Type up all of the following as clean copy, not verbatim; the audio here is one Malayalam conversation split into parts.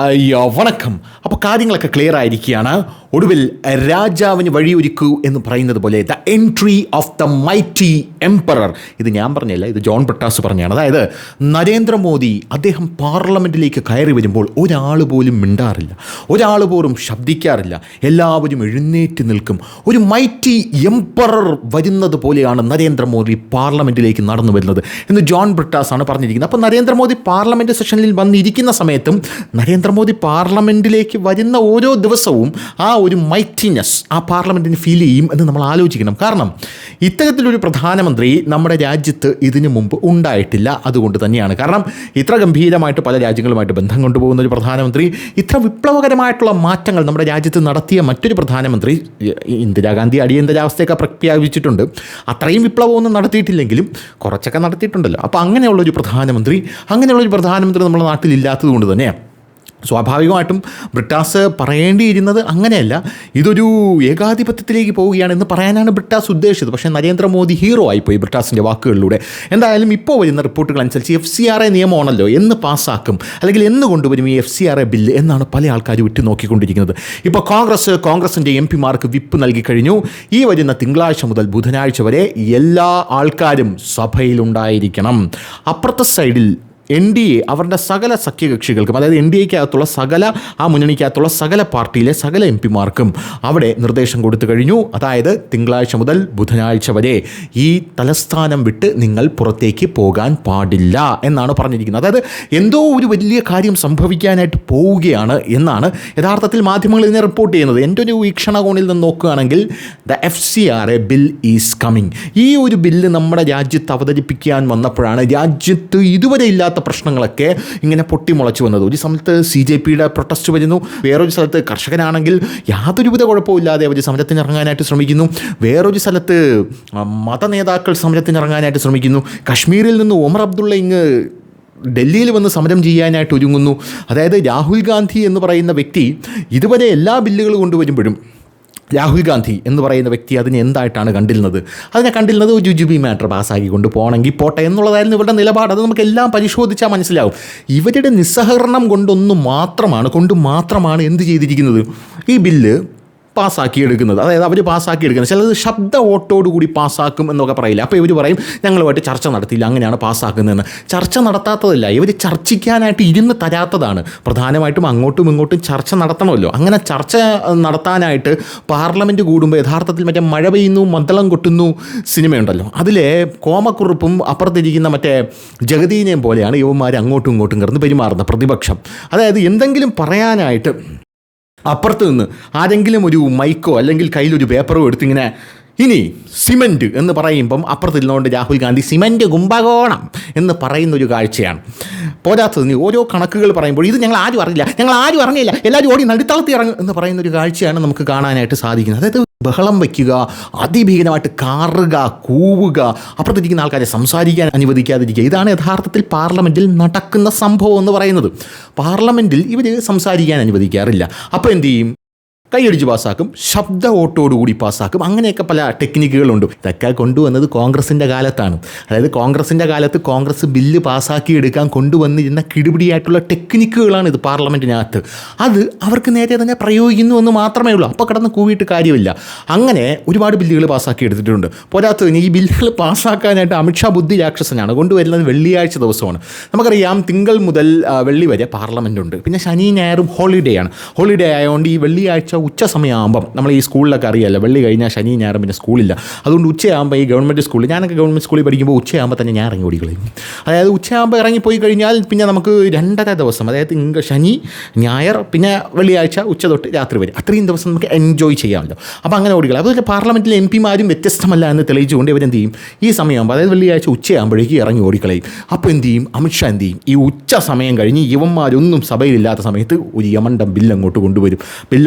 അയ്യോ വണക്കം. അപ്പോൾ കാര്യങ്ങളൊക്കെ ക്ലിയർ ആയിരിക്കുകയാണ്. ഒടുവിൽ രാജാവിന് വഴിയൊരുക്കൂ എന്ന് പറയുന്നത് പോലെ the entry of the mighty emperor. ഇത് ഞാൻ പറഞ്ഞല്ല, ഇത് ജോൺ ബ്രിട്ടാസ് പറഞ്ഞാണ്. അതായത് നരേന്ദ്രമോദി അദ്ദേഹം പാർലമെൻറ്റിലേക്ക് കയറി വരുമ്പോൾ ഒരാൾ പോലും മിണ്ടാറില്ല, ഒരാൾ പോലും ശബ്ദിക്കാറില്ല, എല്ലാവരും എഴുന്നേറ്റ് നിൽക്കും. ഒരു മൈറ്റി എംപറർ വരുന്നത് പോലെയാണ് നരേന്ദ്രമോദി പാർലമെൻറ്റിലേക്ക് നടന്നു വരുന്നത് എന്ന് ജോൺ ബ്രിട്ടാസ് ആണ് പറഞ്ഞിരിക്കുന്നത്. അപ്പോൾ നരേന്ദ്രമോദി പാർലമെൻറ്റ് സെഷനിൽ വന്നിരിക്കുന്ന സമയത്തും നരേന്ദ്രമോദി പാർലമെൻറ്റിലേക്ക് വരുന്ന ഓരോ ദിവസവും ആ ഒരു മൈറ്റിനെസ് ആ പാർലമെൻറ്റിന് ഫീൽ ചെയ്യും എന്ന് നമ്മൾ ആലോചിക്കണം. കാരണം ഇത്തരത്തിലൊരു പ്രധാനമന്ത്രി നമ്മുടെ രാജ്യത്ത് ഇതിനു മുമ്പ് ഉണ്ടായിട്ടില്ല. അതുകൊണ്ട് തന്നെയാണ്. കാരണം ഇത്ര ഗംഭീരമായിട്ട് പല രാജ്യങ്ങളുമായിട്ട് ബന്ധം കൊണ്ടുപോകുന്ന ഒരു പ്രധാനമന്ത്രി, ഇത്ര വിപ്ലവകരമായിട്ടുള്ള മാറ്റങ്ങൾ നമ്മുടെ രാജ്യത്ത് നടത്തിയ മറ്റൊരു പ്രധാനമന്ത്രി, ഇന്ദിരാഗാന്ധി അടിയന്തരാവസ്ഥയൊക്കെ പ്രഖ്യാപിച്ചിട്ടുണ്ട്. അത്രയും വിപ്ലവമൊന്നും നടത്തിയിട്ടില്ലെങ്കിലും കുറച്ചൊക്കെ നടത്തിയിട്ടുണ്ടല്ലോ. അപ്പോൾ അങ്ങനെയുള്ളൊരു പ്രധാനമന്ത്രി നമ്മുടെ നാട്ടിലില്ലാത്തത് കൊണ്ട് തന്നെ സ്വാഭാവികമായിട്ടും ബ്രിട്ടാസ് പറയേണ്ടിയിരുന്നത് അങ്ങനെയല്ല, ഇതൊരു ഏകാധിപത്യത്തിലേക്ക് പോവുകയാണെന്ന് പറയാനാണ് ബ്രിട്ടാസ് ഉദ്ദേശിച്ചത്. പക്ഷേ നരേന്ദ്രമോദി ഹീറോ ആയിപ്പോയി ബ്രിട്ടാസിൻ്റെ വാക്കുകളിലൂടെ. എന്തായാലും ഇപ്പോൾ വരുന്ന റിപ്പോർട്ടുകൾ അനുസരിച്ച് FCRA നിയമമാണല്ലോ, എന്ന് പാസ്സാക്കും അല്ലെങ്കിൽ എന്ന് കൊണ്ടുവരും ഈ FCRA ബില്ല് എന്നാണ് പല ആൾക്കാരും വിട്ടു നോക്കിക്കൊണ്ടിരിക്കുന്നത്. ഇപ്പോൾ കോൺഗ്രസിൻ്റെ MP വിപ്പ് നൽകി കഴിഞ്ഞു. ഈ വരുന്ന തിങ്കളാഴ്ച മുതൽ ബുധനാഴ്ച വരെ എല്ലാ ആൾക്കാരും സഭയിലുണ്ടായിരിക്കണം. അപ്പുറത്തെ സൈഡിൽ NDA അവരുടെ സകല സഖ്യകക്ഷികൾക്കും, അതായത് NDAക്കകത്തുള്ള സകല ആ മുന്നണിക്കകത്തുള്ള സകല പാർട്ടിയിലെ സകല MPമാർക്കും അവിടെ നിർദ്ദേശം കൊടുത്തു കഴിഞ്ഞു. അതായത് തിങ്കളാഴ്ച മുതൽ ബുധനാഴ്ച വരെ ഈ തലസ്ഥാനം വിട്ട് നിങ്ങൾ പുറത്തേക്ക് പോകാൻ പാടില്ല എന്നാണ് പറഞ്ഞിരിക്കുന്നത്. അതായത് എന്തോ ഒരു വലിയ കാര്യം സംഭവിക്കാനായിട്ട് പോവുകയാണ് എന്നാണ് യഥാർത്ഥത്തിൽ മാധ്യമങ്ങൾ ഇതിനെ റിപ്പോർട്ട് ചെയ്യുന്നത്. എൻ്റെ ഒരു വീക്ഷണകോണിൽ നിന്ന് നോക്കുകയാണെങ്കിൽ the FCRA bill is coming. ഈ ഒരു ബില്ല് നമ്മുടെ രാജ്യത്ത് അവതരിപ്പിക്കാൻ വന്നപ്പോഴാണ് രാജ്യത്ത് ഇതുവരെ ഇല്ലാത്ത പ്രശ്നങ്ങളൊക്കെ ഇങ്ങനെ പൊട്ടിമുളച്ചു വന്നത്. ഒരു സ്ഥലത്ത് CJPയുടെ പ്രൊട്ടസ്റ്റ് വരുന്നു, വേറൊരു സ്ഥലത്ത് കർഷകനാണെങ്കിൽ യാതൊരുവിധ കുഴപ്പമില്ലാതെ അവർ സമരത്തിനിറങ്ങാനായിട്ട് ശ്രമിക്കുന്നു, വേറൊരു സ്ഥലത്ത് മത നേതാക്കൾ സമരത്തിനിറങ്ങാനായിട്ട് ശ്രമിക്കുന്നു, കശ്മീരിൽ നിന്ന് ഒമർ അബ്ദുള്ള ഇങ്ങ് ഡൽഹിയിൽ വന്ന് സമരം ചെയ്യാനായിട്ട് ഒരുങ്ങുന്നു. അതായത് രാഹുൽ ഗാന്ധി എന്ന് പറയുന്ന വ്യക്തി ഇതുവരെ എല്ലാ ബില്ലുകൾ കൊണ്ടുവരുമ്പോഴും രാഹുൽ ഗാന്ധി എന്ന് പറയുന്ന വ്യക്തി അതിനെ എന്തായിട്ടാണ് കണ്ടിരുന്നത്? അതിനെ കണ്ടിരുന്നത് ഒരു ജുജുബി മാറ്റർ പാസ്സാക്കി കൊണ്ട് പോകണമെങ്കിൽ പോട്ടെ എന്നുള്ളതായിരുന്നു ഇവരുടെ നിലപാട്. അത് നമുക്കെല്ലാം പരിശോധിച്ചാൽ മനസ്സിലാവും. ഇവരുടെ നിസ്സഹകരണം കൊണ്ട് മാത്രമാണ് എന്ത് ചെയ്തിരിക്കുന്നത്, ഈ ബില്ല് പാസ്സാക്കിയെടുക്കുന്നത്. അതായത് അവർ പാസ്സാക്കിയെടുക്കുന്നത് ചിലത് ശബ്ദ വോട്ടോടുകൂടി പാസ്സാക്കും എന്നൊക്കെ പറയില്ല. അപ്പോൾ ഇവർ പറയും ഞങ്ങളുമായിട്ട് ചർച്ച നടത്തിയില്ല, അങ്ങനെയാണ് പാസ്സാക്കുന്നതെന്ന്. ചർച്ച നടത്താത്തതല്ല, ഇവർ ചർച്ചിക്കാനായിട്ട് ഇരുന്ന് തരാത്തതാണ്. പ്രധാനമായിട്ടും അങ്ങോട്ടും ഇങ്ങോട്ടും ചർച്ച നടത്തണമല്ലോ. അങ്ങനെ ചർച്ച നടത്താനായിട്ട് പാർലമെൻറ്റ് കൂടുമ്പോൾ യഥാർത്ഥത്തിൽ മറ്റേ മഴ പെയ്യുന്നു മദ്ദളം കൊട്ടുന്നു സിനിമയുണ്ടല്ലോ, അതിലെ കോമക്കുറുപ്പും അപ്പുറത്തിരിക്കുന്ന മറ്റേ ജഗദീനെയും പോലെയാണ് യുവന്മാർ അങ്ങോട്ടും ഇങ്ങോട്ടും കിടന്ന് പെരുമാറുന്ന പ്രതിപക്ഷം. അതായത് എന്തെങ്കിലും പറയാനായിട്ട് അപ്പുറത്ത് നിന്ന് ആരെങ്കിലും ഒരു മൈക്കോ അല്ലെങ്കിൽ കയ്യിലൊരു പേപ്പറോ എടുത്തിങ്ങനെ ഇനി സിമൻറ്റ് എന്ന് പറയുമ്പം അപ്പുറത്തിരുന്നുകൊണ്ട് രാഹുൽ ഗാന്ധി സിമൻറ്റ് കുംഭകോണം എന്ന് പറയുന്നൊരു കാഴ്ചയാണ്. പോരാത്തതിന് ഓരോ കണക്കുകൾ പറയുമ്പോൾ ഇത് ഞങ്ങൾ ആരും അറിഞ്ഞില്ല, എല്ലാവരും ഓടി നടുത്തളത്തി ഇറങ്ങും എന്ന് പറയുന്നൊരു കാഴ്ചയാണ് നമുക്ക് കാണാനായിട്ട് സാധിക്കുന്നത്. അതായത് ബഹളം വയ്ക്കുക, അതിഭീകരമായിട്ട് കാറുക, കൂവുക, അപ്പുറത്തിരിക്കുന്ന ആൾക്കാരെ സംസാരിക്കാൻ അനുവദിക്കാതിരിക്കുക. ഇതാണ് യഥാർത്ഥത്തിൽ പാർലമെൻറ്റിൽ നടക്കുന്ന സംഭവം എന്ന് പറയുന്നത്. പാർലമെൻറ്റിൽ ഇവർ സംസാരിക്കാൻ അനുവദിക്കാറില്ല. അപ്പോൾ എന്ത് ചെയ്യും? കൈയടിച്ച് പാസ്സാക്കും, ശബ്ദ വോട്ടോടുകൂടി പാസ്സാക്കും. അങ്ങനെയൊക്കെ പല ടെക്നിക്കുകളുണ്ട്. ഇതൊക്കെ കൊണ്ടുവന്നത് കോൺഗ്രസിൻ്റെ കാലത്താണ്. അതായത് കോൺഗ്രസിൻ്റെ കാലത്ത് കോൺഗ്രസ് ബില്ല് പാസ്സാക്കിയെടുക്കാൻ കൊണ്ടുവന്നിരുന്ന കിടുപിടിയായിട്ടുള്ള ടെക്നിക്കുകളാണ് ഇത് പാർലമെൻറ്റിനകത്ത്. അത് അവർക്ക് നേരെ തന്നെ പ്രയോഗിക്കുന്നു എന്ന് മാത്രമേ ഉള്ളൂ. അപ്പോൾ കിടന്ന് കൂവിയിട്ട് കാര്യമില്ല. അങ്ങനെ ഒരുപാട് ബില്ലുകൾ പാസ്സാക്കി എടുത്തിട്ടുണ്ട്. പോരാത്തതിന് ഈ ബില്ലുകൾ പാസ്സാക്കാനായിട്ട് അമിത്ഷാ ബുദ്ധി രാക്ഷസനാണ്. കൊണ്ടുവരുന്നത് വെള്ളിയാഴ്ച ദിവസമാണ്. നമുക്കറിയാം തിങ്കൾ മുതൽ വെള്ളി വരെ പാർലമെൻറ്റുണ്ട്. പിന്നെ ശനി ഞായറും ഹോളിഡേ ആയതുകൊണ്ട് ഈ വെള്ളിയാഴ്ച ഉച്ച സമയമാകുമ്പം നമ്മൾ ഈ സ്കൂളിലൊക്കെ അറിയാമല്ലോ, വെള്ളി കഴിഞ്ഞാൽ ശനി ഞായറും പിന്നെ സ്കൂളില്ല. അതുകൊണ്ട് ഉച്ചയാകുമ്പോൾ ഈ ഗവൺമെൻറ് സ്കൂളിൽ, ഞാനൊക്കെ ഗവൺമെൻറ് സ്കൂളിൽ പഠിക്കുമ്പോൾ ഉച്ചയാകുമ്പോൾ തന്നെ ഞാൻ ഇറങ്ങി ഓടിക്കളയും. അതായത് ഉച്ചയാകുമ്പോൾ ഇറങ്ങിപ്പോയി കഴിഞ്ഞാൽ പിന്നെ നമുക്ക് 2.5 ദിവസം, അതായത് ശനി ഞായർ പിന്നെ വെള്ളിയാഴ്ച ഉച്ച തൊട്ട് രാത്രി വരെ, അത്രയും ദിവസം നമുക്ക് എൻജോയ് ചെയ്യാമല്ലോ. അപ്പോൾ അങ്ങനെ ഓടിക്കളയും. അതുപോലെ പാർലമെൻറ്റിലെ MPമാരും വ്യത്യസ്തമല്ല എന്ന് തെളിയിച്ചുകൊണ്ട് ഇവരെന്ത് ചെയ്യും, ഈ സമയമാകുമ്പോൾ അതായത് വെള്ളിയാഴ്ച ഉച്ചയാകുമ്പോഴേക്ക് ഇറങ്ങി ഓടിക്കളയും. അപ്പോൾ എന്ത് ചെയ്യും, അമിത്ഷാ എന്ത് ചെയ്യും, ഈ ഉച്ച സമയം കഴിഞ്ഞ് യുവന്മാരൊന്നും സഭയിലില്ലാത്ത സമയത്ത് ഒരു യമണ്ടം ബില്ലങ്ങോട്ട് കൊണ്ടുവരും.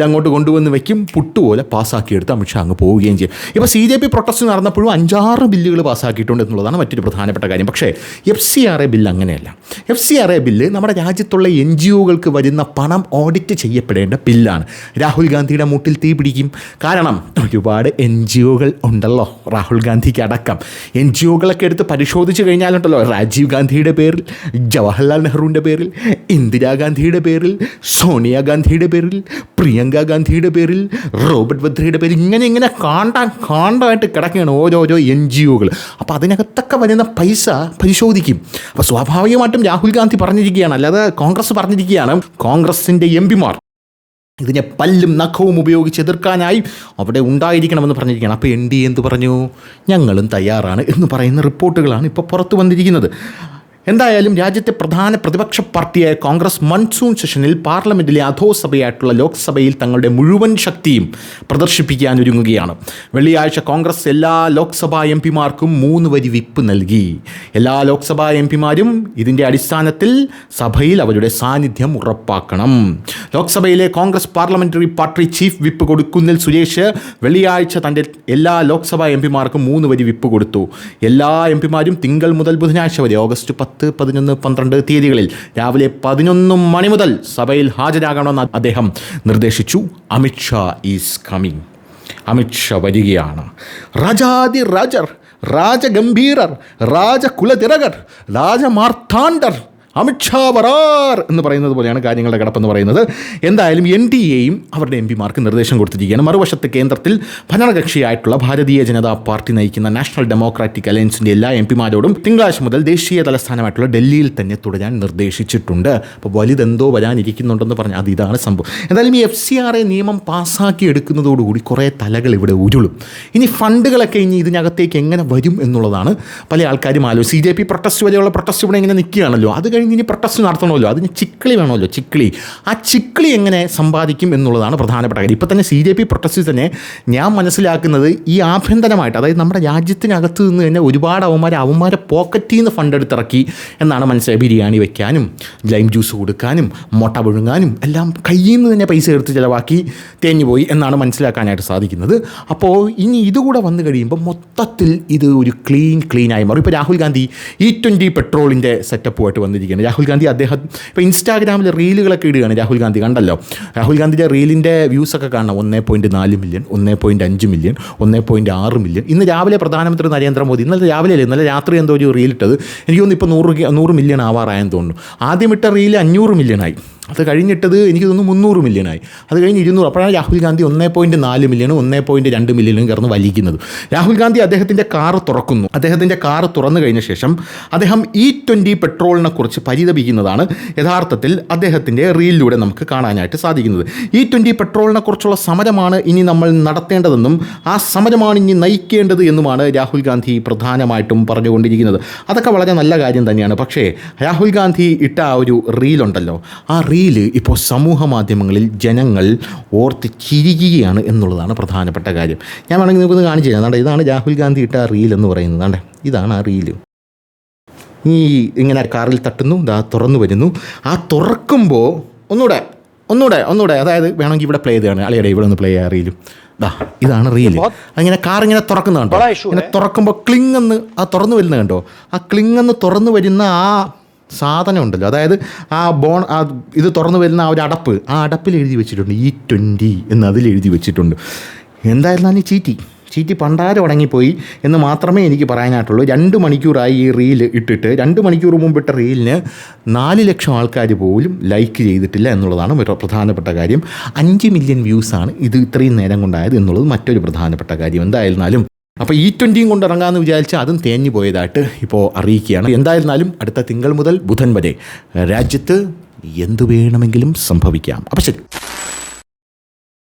കൊണ്ടുവന്ന് വയ്ക്കും, പുട്ടുപോലെ പാസ്സാക്കിയെടുത്ത് അമിത്ഷാ അങ്ങ് പോവുകയും ചെയ്യും. ഇപ്പോൾ CJP പ്രൊട്ടസ്റ്റ് നടന്നപ്പോഴും 5-6 ബില്ലുകൾ പാസ്സാക്കിയിട്ടുണ്ട് എന്നുള്ളതാണ് മറ്റൊരു പ്രധാനപ്പെട്ട കാര്യം. പക്ഷേ FCRA ബില്ല് അങ്ങനെയല്ല. FCRA ബില്ല് നമ്മുടെ രാജ്യത്തുള്ള NGOകൾക്ക് വരുന്ന പണം ഓഡിറ്റ് ചെയ്യപ്പെടേണ്ട ബില്ലാണ്. രാഹുൽ ഗാന്ധിയുടെ മുട്ടിൽ തീ പിടിക്കും. കാരണം ഒരുപാട് NGOകൾ ഉണ്ടല്ലോ, രാഹുൽ ഗാന്ധിക്ക് അടക്കം. NGOകളൊക്കെ എടുത്ത് പരിശോധിച്ച് കഴിഞ്ഞാലുണ്ടല്ലോ, രാജീവ് ഗാന്ധിയുടെ പേരിൽ, ജവഹർലാൽ നെഹ്റുവിൻ്റെ പേരിൽ, ഇന്ദിരാഗാന്ധിയുടെ പേരിൽ, സോണിയാഗാന്ധിയുടെ പേരിൽ, പ്രിയങ്ക ഗാന്ധിയുടെ പേരിൽ, റോബർട്ട് വദ്രയുടെ പേരിൽ, ഇങ്ങനെ കാണ്ടായിട്ട് കിടക്കുകയാണ് ഓരോരോ NGOകൾ. അപ്പോൾ അതിനകത്തൊക്കെ വരുന്ന പൈസ പരിശോധിക്കും. അപ്പോൾ സ്വാഭാവികമായിട്ടും രാഹുൽ ഗാന്ധി പറഞ്ഞിരിക്കുകയാണ്, അല്ലാതെ കോൺഗ്രസ് പറഞ്ഞിരിക്കുകയാണ്, കോൺഗ്രസിൻ്റെ MP-മാർ ഇതിനെ പല്ലും നഖവും ഉപയോഗിച്ച് എതിർക്കാനായി അവിടെ ഉണ്ടായിരിക്കണമെന്ന് പറഞ്ഞിരിക്കുകയാണ്. അപ്പോൾ NDA എന്ത് പറഞ്ഞു? ഞങ്ങളും തയ്യാറാണ് എന്ന് പറയുന്ന റിപ്പോർട്ടുകളാണ് ഇപ്പോൾ പുറത്തു വന്നിരിക്കുന്നത്. എന്തായാലും രാജ്യത്തെ പ്രധാന പ്രതിപക്ഷ പാർട്ടിയായ കോൺഗ്രസ് മൺസൂൺ സെഷനിൽ പാർലമെൻറ്റിലെ അധോസഭയായിട്ടുള്ള ലോക്സഭയിൽ തങ്ങളുടെ മുഴുവൻ ശക്തിയും പ്രദർശിപ്പിക്കാനൊരുങ്ങുകയാണ്. വെള്ളിയാഴ്ച കോൺഗ്രസ് എല്ലാ ലോക്സഭാ MP-മാർക്കും 3 വരി വിപ്പ് നൽകി. എല്ലാ ലോക്സഭാ MP-മാരും ഇതിൻ്റെ അടിസ്ഥാനത്തിൽ സഭയിൽ അവരുടെ സാന്നിധ്യം ഉറപ്പാക്കണം. ലോക്സഭയിലെ Congress parliamentary party chief whip Kodikunnil Suresh വെള്ളിയാഴ്ച തൻ്റെ എല്ലാ ലോക്സഭാ MP-മാർക്കും 3 വരി വിപ്പ് കൊടുത്തു. എല്ലാ MP-മാരും തിങ്കൾ മുതൽ ബുധനാഴ്ച വരെ ഓഗസ്റ്റ് 10, 11, 12 തീയതികളിൽ രാവിലെ 11 മണി മുതൽ സഭയിൽ ഹാജരാകണമെന്ന് അദ്ദേഹം നിർദ്ദേശിച്ചു. Amit Shah is coming. അമിത്ഷാ വരികയാണ്. രാജാതി രാജർ, രാജഗംഭീരർ, രാജകുലതിലകർ, രാജമാർത്താണ്ഡർ, അമിത്ഷാ വരാർ എന്ന് പറയുന്നത് പോലെയാണ് കാര്യങ്ങളുടെ കിടപ്പെന്ന് പറയുന്നത്. എന്തായാലും NDAയും അവരുടെ MP-മാർക്ക് നിർദ്ദേശം കൊടുത്തിരിക്കുകയാണ്. മറുവശത്ത് കേന്ദ്രത്തിൽ ഭരണകക്ഷിയായിട്ടുള്ള ഭാരതീയ ജനതാ പാർട്ടി നയിക്കുന്ന നാഷണൽ ഡെമോക്രാറ്റിക് അലയൻസിൻ്റെ എല്ലാ MP-മാരോടും തിങ്കളാഴ്ച മുതൽ ദേശീയ തലസ്ഥാനമായിട്ടുള്ള ഡൽഹിയിൽ തന്നെ തുടരാൻ നിർദ്ദേശിച്ചിട്ടുണ്ട്. അപ്പോൾ വലുതെന്തോ വരാനിരിക്കുന്നുണ്ടെന്ന് പറഞ്ഞാൽ അത് ഇതാണ് സംഭവം. എന്തായാലും ഈ FCRA നിയമം പാസ്സാക്കി എടുക്കുന്നതോടുകൂടി കുറേ തലകൾ ഇവിടെ ഉരുളും. ഇനി ഫണ്ടുകളൊക്കെ ഇനി ഇതിനകത്തേക്ക് എങ്ങനെ വരും എന്നുള്ളതാണ് പല ആൾക്കാരും ആലോചിച്ച്. CJP പ്രൊട്ടസ്റ്റ് വരെയുള്ള പ്രൊട്ടസ്റ്റ് ഇവിടെ ഇങ്ങനെ നിൽക്കുകയാണല്ലോ, അത് കഴിഞ്ഞ് ഇനി പ്രൊട്ടസ്റ്റ് നടത്തണമല്ലോ, അതിന് ചിക്കിളി വേണമല്ലോ, ചിക്കിളി. ആ ചിക്കിളി എങ്ങനെ സമ്പാദിക്കും എന്നുള്ളതാണ് പ്രധാനപ്പെട്ട കാര്യം. ഇപ്പോൾ തന്നെ CJP പ്രൊട്ടസ്റ്റിൽ തന്നെ ഞാൻ മനസ്സിലാക്കുന്നത് ഈ ആഭ്യന്തരമായിട്ട്, അതായത് നമ്മുടെ രാജ്യത്തിനകത്ത് നിന്ന് തന്നെ ഒരുപാട് അവന്മാരെ പോക്കറ്റിൽ നിന്ന് ഫണ്ട് എടുത്തിറക്കി എന്നാണ് മനസ്സിലായി. ബിരിയാണി വയ്ക്കാനും ലൈം ജ്യൂസ് കൊടുക്കാനും മുട്ട പുഴുങ്ങാനും എല്ലാം കയ്യിൽ നിന്ന് തന്നെ പൈസ എടുത്ത് ചിലവാക്കി തേഞ്ഞുപോയി എന്നാണ് മനസ്സിലാക്കാനായിട്ട് സാധിക്കുന്നത്. അപ്പോൾ ഇനി ഇതുകൂടെ വന്നു കഴിയുമ്പോൾ മൊത്തത്തിൽ ഇത് ഒരു ക്ലീനായി മാറും. ഇപ്പോൾ രാഹുൽ ഗാന്ധി E20 പെട്രോളിൻ്റെ സെറ്റപ്പുമായിട്ട് വന്നിരിക്കുകയാണ്. രാഹുൽ ഗാന്ധി അദ്ദേഹം ഇപ്പോൾ ഇൻസ്റ്റാഗ്രാമിൽ റീലുകളൊക്കെ ഇടുകയാണ്. രാഹുൽ ഗാന്ധി കണ്ടല്ലോ, രാഹുൽ ഗാന്ധിയുടെ റീലിൻ്റെ വ്യൂസൊക്കെ കാണണം. 1.4 മില്യൺ, 1.5 മില്യൺ, 1.6 മില്യൺ. ഇന്ന് രാവിലെ പ്രധാനമന്ത്രി നരേന്ദ്രമോദി, ഇന്നലെ രാത്രി എന്തോ ഒരു റീലിട്ടത്, എനിക്ക് തോന്നുന്നു ഇപ്പോൾ 100 മില്യൺ ആവാറായെന്ന് തോന്നുന്നു. ആദ്യം ഇട്ട റീല് 500 മില്യണായി. അത് കഴിഞ്ഞിട്ടത് എനിക്ക് തോന്നുന്നു 300 മില്യണായി. അത് കഴിഞ്ഞ് 200. അപ്പോഴാണ് രാഹുൽ ഗാന്ധി 1.4 മില്യണും 1.2 മില്യണും കിടന്ന് വലിക്കുന്നത്. രാഹുൽ ഗാന്ധി അദ്ദേഹത്തിൻ്റെ കാറ് തുറക്കുന്നു. അദ്ദേഹത്തിൻ്റെ കാറ് തുറന്നു കഴിഞ്ഞ ശേഷം അദ്ദേഹം E20 പെട്രോളിനെ കുറിച്ച് പരിതപിക്കുന്നതാണ് യഥാർത്ഥത്തിൽ അദ്ദേഹത്തിൻ്റെ റീലിലൂടെ നമുക്ക് കാണാനായിട്ട് സാധിക്കുന്നത്. E20 പെട്രോളിനെ കുറിച്ചുള്ള സമരമാണ് ഇനി നമ്മൾ നടത്തേണ്ടതെന്നും ആ സമരമാണ് ഇനി നയിക്കേണ്ടത് എന്നുമാണ് രാഹുൽ ഗാന്ധി പ്രധാനമായിട്ടും പറഞ്ഞുകൊണ്ടിരിക്കുന്നത്. അതൊക്കെ വളരെ നല്ല കാര്യം തന്നെയാണ്. പക്ഷേ രാഹുൽ ഗാന്ധി ഇട്ട ആ ഒരു റീലുണ്ടല്ലോ, ആ റീല് ഇപ്പോൾ സമൂഹ മാധ്യമങ്ങളിൽ ജനങ്ങൾ ഓർത്ത് ചിരിക്കുകയാണ് എന്നുള്ളതാണ് പ്രധാനപ്പെട്ട കാര്യം. ഞാൻ വേണമെങ്കിൽ നിങ്ങൾക്കൊന്ന് കാണിച്ചു തരാം. അതാണ്ട് ഇതാണ് രാഹുൽ ഗാന്ധി ഇട്ട ആ റീൽ എന്ന് പറയുന്നത്. അതെ, ഇതാണ് ആ റീല്. ഈ ഇങ്ങനെ കാറിൽ തട്ടുന്നു, ഇതാ തുറന്നു വരുന്നു. ആ തുറക്കുമ്പോൾ ഒന്നുകൂടെ അതായത് വേണമെങ്കിൽ ഇവിടെ പ്ലേ ചെയ്താണ്. അളിയുടെ ഇവിടെ ഒന്ന് പ്ലേ ചെയ്യാൻ റീലും. ഇതാണ് റീല്. അങ്ങനെ കാറിങ്ങനെ തുറക്കുന്നത് കണ്ടോ, ഇങ്ങനെ തുറക്കുമ്പോൾ ക്ലിങ്ങെന്ന് ആ തുറന്നു വരുന്നത് കണ്ടോ, ആ ക്ലിങ്ങെന്ന് തുറന്നു വരുന്ന ആ സാധനം ഉണ്ടല്ലോ, അതായത് ഇത് തുറന്നു വരുന്ന ആ ഒരു ആ അടപ്പിൽ എഴുതി വെച്ചിട്ടുണ്ട് E20 എന്ന് അതിൽ എഴുതി വെച്ചിട്ടുണ്ട്. എന്തായിരുന്നാലും ചീറ്റി പണ്ടാരം ഉടങ്ങിപ്പോയി എന്ന് മാത്രമേ എനിക്ക് പറയാനായിട്ടുള്ളൂ. 2 മണിക്കൂറായി ഈ റീല് ഇട്ടിട്ട്. 2 മണിക്കൂർ മുമ്പിട്ട റീലിന് 4 ലക്ഷം ആൾക്കാർ പോലും ലൈക്ക് ചെയ്തിട്ടില്ല എന്നുള്ളതാണ് പ്രധാനപ്പെട്ട കാര്യം. 5 മില്യൺ വ്യൂസാണ് ഇത് ഇത്രയും നേരം കൊണ്ടായത് എന്നുള്ളത് മറ്റൊരു പ്രധാനപ്പെട്ട കാര്യം. എന്തായിരുന്നാലും അപ്പോൾ E20 കൊണ്ട് ഇറങ്ങാമെന്ന് വിചാരിച്ചാൽ അതും തേഞ്ഞു പോയതായിട്ട് ഇപ്പോൾ അറിയിക്കുകയാണ്. എന്തായിരുന്നാലും അടുത്ത തിങ്കൾ മുതൽ ബുധൻ വരെ രാജ്യത്ത് എന്തു വേണമെങ്കിലും സംഭവിക്കാം. അപ്പോൾ ശരി.